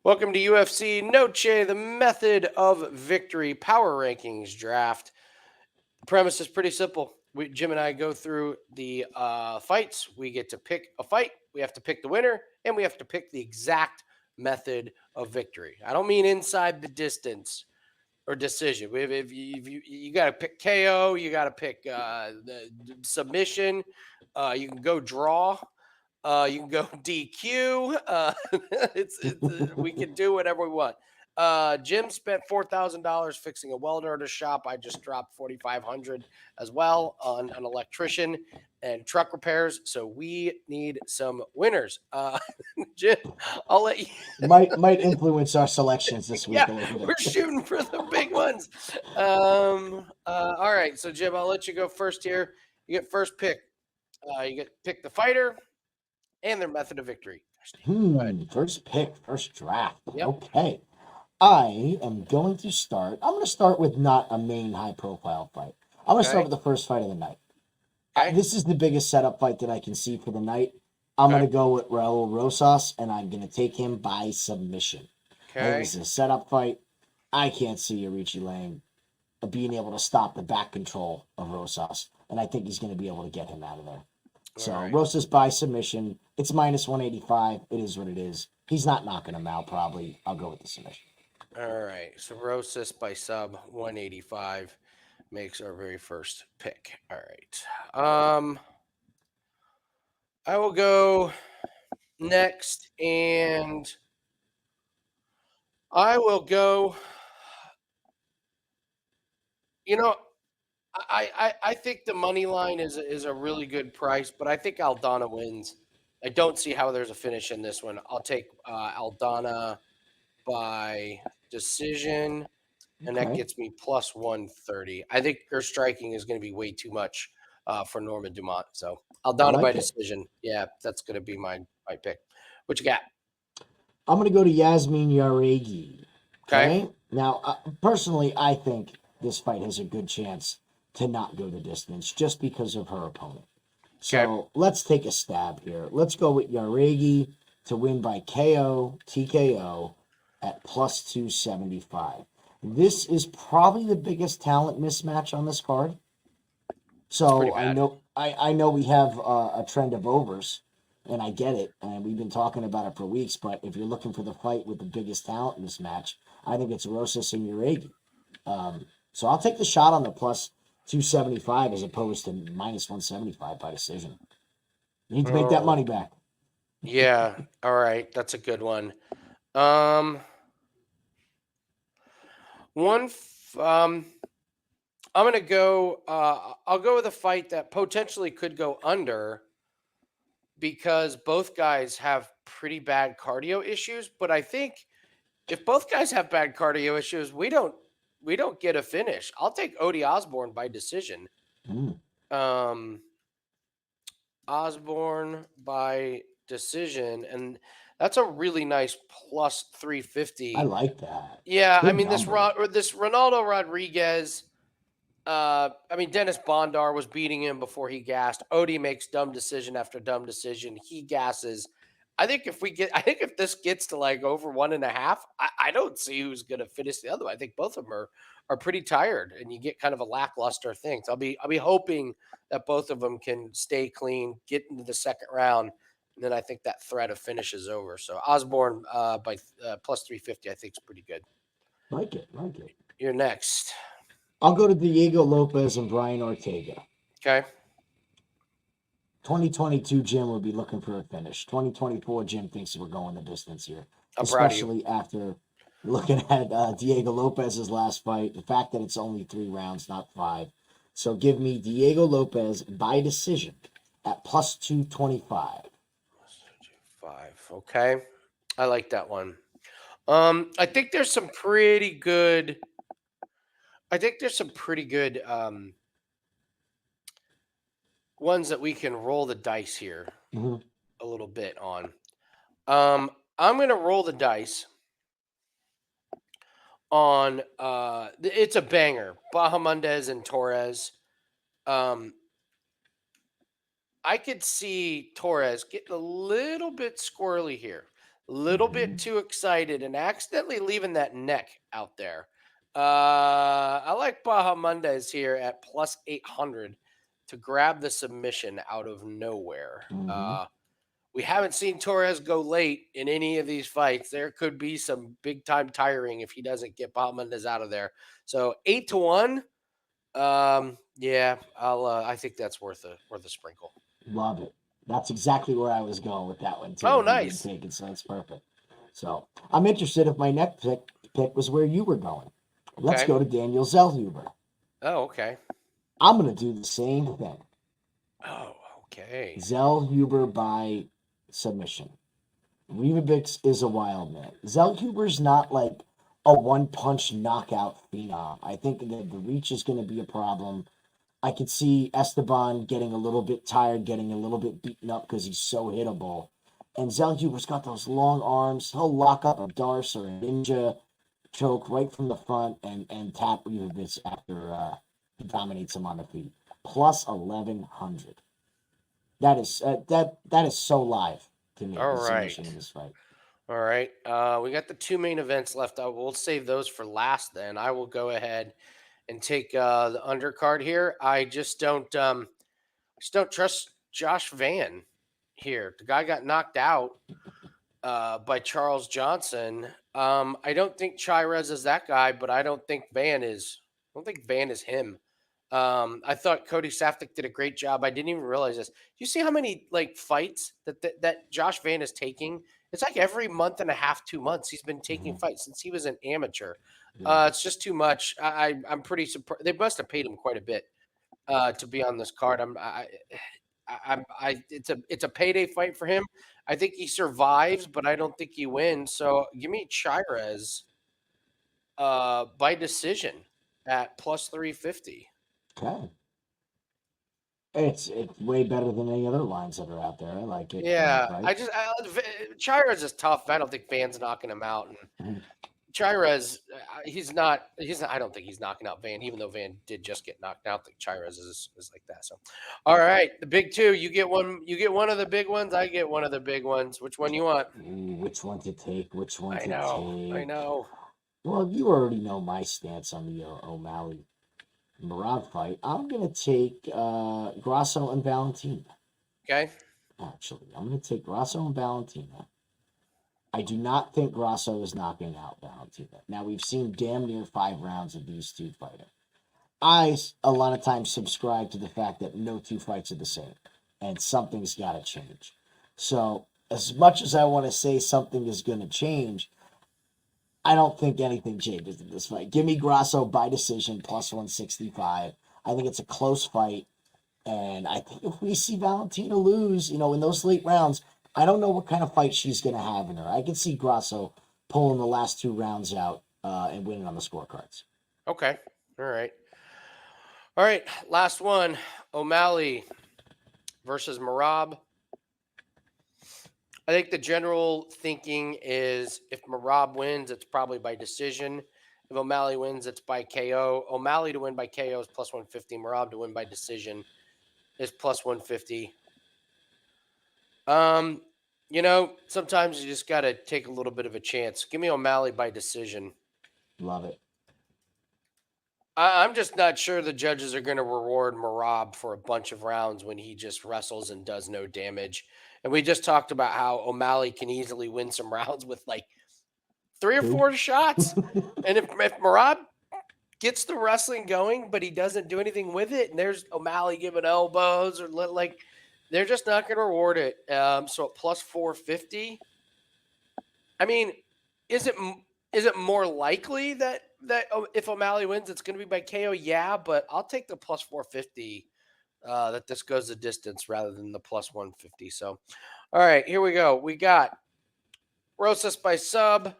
Welcome to UFC Noche, the method of victory power rankings draft. The premise is pretty simple. Jim and I go through the fights. We get to pick a fight. We have to pick the winner, and we have to pick the exact method of victory. I don't mean inside the distance or decision. You got to pick KO, you got to pick the submission. You can go draw. You can go DQ. We can do whatever we want. Jim spent $4,000 fixing a welder at a shop. I just dropped 4,500 as well on an electrician and truck repairs. So we need some winners. Jim, I'll let you. Might influence our selections this week Yeah, a little we're bit. shooting for the big ones. All right, so Jim, I'll let you go first here. You get first pick. You get pick the fighter and their method of victory. Go ahead. First pick, first draft. Yep. Okay. I am going to start. I'm going to start with not a main high profile fight. I'm going to start Okay. with the first fight of the night. Okay. This is the biggest setup fight that I can see for the night. I'm Okay. going to go with Raul Rosas, and I'm going to take him by submission. I think Okay. this is a setup fight. I can't see Arichi Lang being able to stop the back control of Rosas, and I think he's going to be able to get him out of there. So All right. Rosas by submission. It's minus 185. It is what it is. He's not knocking him out, probably. I'll go with the submission. All right. So Rosas by sub 185 makes our very first pick. All right. I will go next, and I will go. You know, I think the money line is a really good price, but I think Aldana wins. I don't see how there's a finish in this one. I'll take Aldana by decision, and that Okay. gets me plus 130. I think her striking is going to be way too much for Norma Dumont. So I Aldana by like it. decision. Yeah, that's going to be my pick. What you got? I'm going to go to Yasmin Yaregi. Okay. Okay. Now, personally, I think this fight has a good chance to not go the distance just because of her opponent. Okay. So let's take a stab here. Let's go with Yaregi to win by KO, TKO at plus 275. This is probably the biggest talent mismatch on this card. It's pretty So I bad. know I know we have a trend of overs, and I get it, and we've been talking about it for weeks. But if you're looking for the fight with the biggest talent in this match, I think it's Rosas and Uregi. So I'll take the shot on the plus 275 as opposed to minus 175 by decision. You need to make that Oh, money back. yeah. All right. That's a good one. Um, one. I'm gonna go. I'll go with a fight that potentially could go under because both guys have pretty bad cardio issues. But I think if both guys have bad cardio issues, we don't get a finish. I'll take Odie Osborne by decision. Mm, Um, Osborne by decision, and that's a really nice plus I 350. like that. Yeah, I Good mean number. this Ronaldo Rodriguez. I mean Dennis Bondar was beating him before he gassed. Odie makes dumb decision after dumb decision. He gasses. I think if this gets to like over 1.5, I don't see who's going to finish the other one. I think both of them are pretty tired, and you get kind of a lackluster thing. So I'll be hoping that both of them can stay clean, get into the second round, and then I think that threat of finish is over. So Osborne by plus 350, I think is pretty good. Like it. Like it. You're next. I'll go to Diego Lopez and Brian Ortega. Okay. 2022 Jim would be looking for a finish. 2024 Jim thinks we're going the distance here, I'm proud of you. especially after looking at Diego Lopez's last fight. The fact that it's only 3 rounds, not 5. So give me Diego Lopez by decision at plus 225. Five. Okay. I like that one. I think there's some pretty good. I think there's some pretty good ones that we can roll the dice here Mhm. a little bit on. I'm gonna roll the dice on. It's a banger. Bahamondes and Torres. Um, I could see Torres getting a little bit squirrely here. Little bit Mhm. too excited and accidentally leaving that neck out there. I like Bahamondes here at plus 800 to grab the submission out of nowhere. Mhm. We haven't seen Torres go late in any of these fights. There could be some big time tiring if he doesn't get Bahamondes out of there. So 8 to 1. Yeah, I think that's worth a sprinkle. Love it. That's exactly where I was going with that one too. Oh, If you didn't nice. take it, so that's perfect. So I'm interested if my next pick was where you were going. Let's Okay. go to Daniel Zellhuber. Oh, okay. I'm gonna do the same thing. Oh, okay. Zellhuber by submission. Revabics is a wild man. Zellhuber's not like a one punch knockout phenom. I think that the reach is going to be a problem. I could see Esteban getting a little bit tired, getting a little bit beaten up because he's so hittable. And Zellhuber's got those long arms. He'll lock up a Darce or a Ninja choke right from the front and tap Revabics after he dominates him on the feet. Plus 1100. That is so live to me, All the submission right. in this fight. All right. We got the two main events left. We'll save those for last then. I will go ahead and take the undercard here. I just don't trust Josh Van here. The guy got knocked out by Charles Johnson. I don't think Chirez is that guy, but I don't think Van is. I don't think Van is him. I thought Cody Safdie did a great job. I didn't even realize this. You see how many like fights that Josh Van is taking? It's like every month and a half, 2 months, he's been taking Mhm. fights since he was an amateur. Yeah. It's just too much. I'm pretty surprised. They must have paid him quite a bit to be on this card. It's a payday fight for him. I think he survives, but I don't think he wins. So give me Chirez by decision at plus 350. Okay. It's way better than any other lines that are out there. I like it in the Yeah, fight. Chirez is tough. I don't think Van's knocking him out. And Mhm. Chirez, he's not. I don't think he's knocking out Van, even though Van did just get knocked out. I think Chirez is like that. So, all right, the big two. You get one. You get one of the big ones. I get one of the big ones. Which one you want? Ooh, which one to take? Which one I to know. I take? know. Well, you already know my stance on the O'Malley Murad fight. I'm gonna take Grasso and Valentina. Okay. Actually, I'm gonna take Grasso and Valentina. I do not think Grasso is knocking out Valentina. Now we've seen damn near 5 rounds of these two fighting. A lot of times subscribe to the fact that no two fights are the same, and something's got to change. So as much as I want to say something is going to change, I don't think anything changes in this fight. Give me Grasso by decision plus 165. I think it's a close fight. And I think if we see Valentina lose, in those late rounds, I don't know what kind of fight she's going to have in her. I can see Grasso pulling the last 2 rounds out and winning on the scorecards. Okay. All right. All right. Last one. O'Malley versus Marab. I think the general thinking is if Marab wins, it's probably by decision. If O'Malley wins, it's by KO. O'Malley to win by KO is plus 150. Marab to win by decision is plus 150. Um, sometimes you just got to take a little bit of a chance. Give me O'Malley by decision. Love it. I'm just not sure the judges are going to reward Marab for a bunch of rounds when he just wrestles and does no damage. And we just talked about how O'Malley can easily win some rounds with like 3 or 4 shots. And if Marab gets the wrestling going, but he doesn't do anything with it, and there's O'Malley giving elbows or like, they're just not going to reward it. So at plus 450, I mean, is it more likely that if O'Malley wins, it's going to be by KO? Yeah, but I'll take the plus 450 that this goes the distance rather than the plus 150. So, all right, here we go. We got Rosas by sub,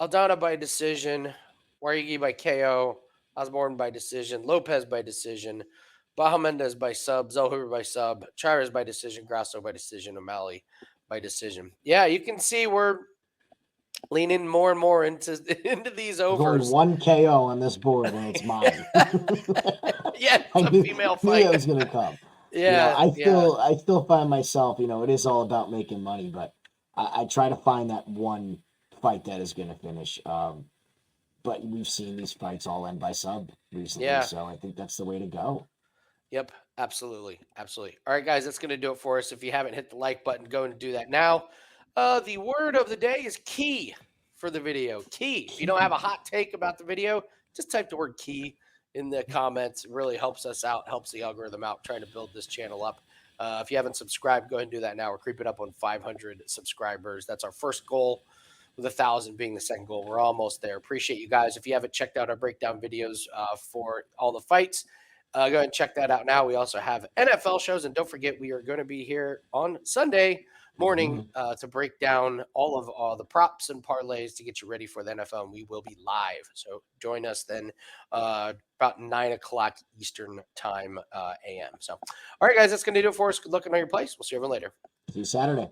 Aldana by decision, Warigi by KO, Osborne by decision, Lopez by decision, Baja Mendez by sub, Zellhuber by sub, Chires by decision, Grasso by decision, O'Malley by decision. Yeah, you can see we're leaning more and more into into these There's only overs. one KO on this board, and it's mine. Yeah, I it's a female knew that fight. was going to come. Yeah, I yeah. still find myself, it is all about making money, but I try to find that one fight that is going to finish. But we've seen these fights all end by sub recently, Yeah. so I think that's the way to go. Yep, absolutely, absolutely. All right, guys, that's going to do it for us. If you haven't hit the like button, go and do that now. The word of the day is key for the video. Key. If you don't have a Key. hot take about the video, just type the word key in the comments. It really helps us out, helps the algorithm out, trying to build this channel up. If you haven't subscribed, go ahead and do that now. We're creeping up on 500 subscribers. That's our first goal, with 1,000 being the second goal. We're almost there. Appreciate you guys. If you haven't checked out our breakdown videos for all the fights, go ahead and check that out now. We also have NFL shows. And don't forget, we are going to be here on Sunday morning Mhm. to break down all of the props and parlays to get you ready for the NFL. And we will be live. So join us then about 9 o'clock Eastern time AM. So, all right, guys, that's going to do it for us. Good luck on your place. We'll see you everyone later. See you Saturday.